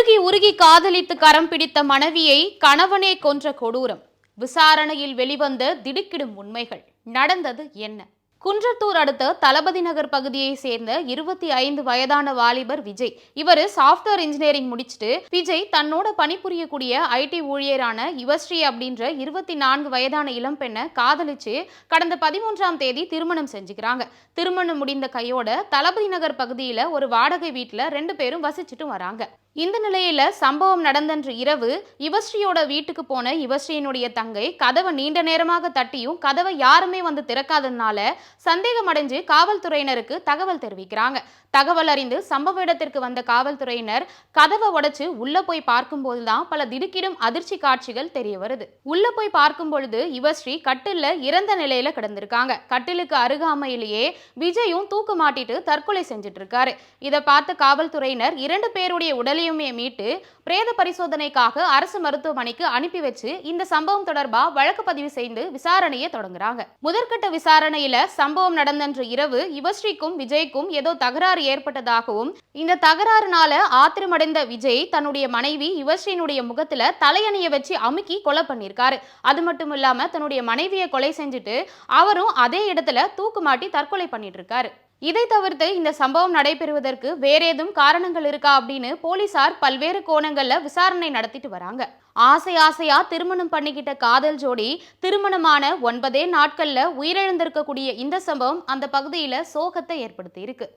உருகி உருகி காதலித்து கரம் பிடித்த மனைவியை கணவனே கொன்ற கொடூரம். விசாரணையில் வெளிவந்த திடுக்கிடும் உண்மைகள். நடந்தது என்ன? குன்றத்தூர் அடுத்த தளபதி நகர் பகுதியை சேர்ந்த 25 வயதான வாலிபர் விஜய். இவர் சாப்ட்வேர் இன்ஜினியரிங் முடிச்சுட்டு விஜய் தன்னோட பணிபுரியக்கூடிய ஐடி ஊழியரான யுவஸ்ரீ அப்படின்ற 24 வயதான இளம் பெண்ணை காதலிச்சு கடந்த 13ஆம் தேதி திருமணம் செஞ்சுக்கிறாங்க. திருமணம் முடிந்த கையோட தளபதி நகர் பகுதியில ஒரு வாடகை வீட்டுல 2 பேரும் வசிச்சுட்டு வராங்க. இந்த நிலையில சம்பவம் நடந்தன்று இரவு யுவஸ்ரீயோட வீட்டுக்கு போன யுவஸ்ரீயினுடைய தங்கை கதவை நீண்ட நேரமாக தட்டியும் கதவை யாருமே வந்து திறக்காததுனால சந்தேகம் அடைஞ்சு காவல்துறையினருக்கு தகவல் தெரிவிக்கிறாங்க. தகவல் அறிந்து சம்பவ இடத்திற்கு வந்த காவல்துறையினர் கதவை உடைச்சு உள்ள போய் பார்க்கும் போதுதான் பல திடுக்கிடும் அதிர்ச்சி காட்சிகள் தெரிய வருது. உள்ள போய் பார்க்கும் பொழுது யுவஸ்ரீ கட்டில்ல இறந்த நிலையில கிடந்திருக்காங்க. கட்டிலுக்கு அருகாமையிலேயே விஜயும் தூக்கு மாட்டிட்டு தற்கொலை செஞ்சுட்டு இருக்காரு. இதை பார்த்த காவல்துறையினர் 2 பேருடைய உடலையுமே மீட்டு பிரேத பரிசோதனைக்காக அரசு மருத்துவமனைக்கு அனுப்பி வச்சு இந்த சம்பவம் தொடர்பா வழக்கு பதிவு செய்து விசாரணையை தொடங்குறாங்க. முதற்கட்ட விசாரணையில சம்பவம் நடந்தன்று இரவு யுவஸ்ரீக்கும் விஜய்க்கும் ஏதோ தகராறு ஏற்பட்டதாகவும் இந்த தகராறுனால ஆத்திரமடைந்த விஜய் தன்னுடைய மனைவி யுவஸ்ரீனுடைய முகத்துல தலையணிய வச்சு அமுக்கி கொலை பண்ணிருக்காரு. அது மட்டும் இல்லாம தன்னுடைய மனைவியை கொலை செஞ்சுட்டு அவரும் அதே இடத்துல தூக்கு மாட்டி தற்கொலை பண்ணிட்டு இருக்காரு. இதை தவிர்த்து இந்த சம்பவம் நடைபெறுவதற்கு வேற ஏதும் காரணங்கள் இருக்கா அப்படின்னு போலீசார் பல்வேறு கோணங்கள்ல விசாரணை நடத்திட்டு வராங்க. ஆசையா திருமணம் பண்ணிக்கிட்ட காதல் ஜோடி திருமணமான 9 நாட்கள்ல உயிரிழந்திருக்கக்கூடிய இந்த சம்பவம் அந்த பகுதியில சோகத்தை ஏற்படுத்தி இருக்கு.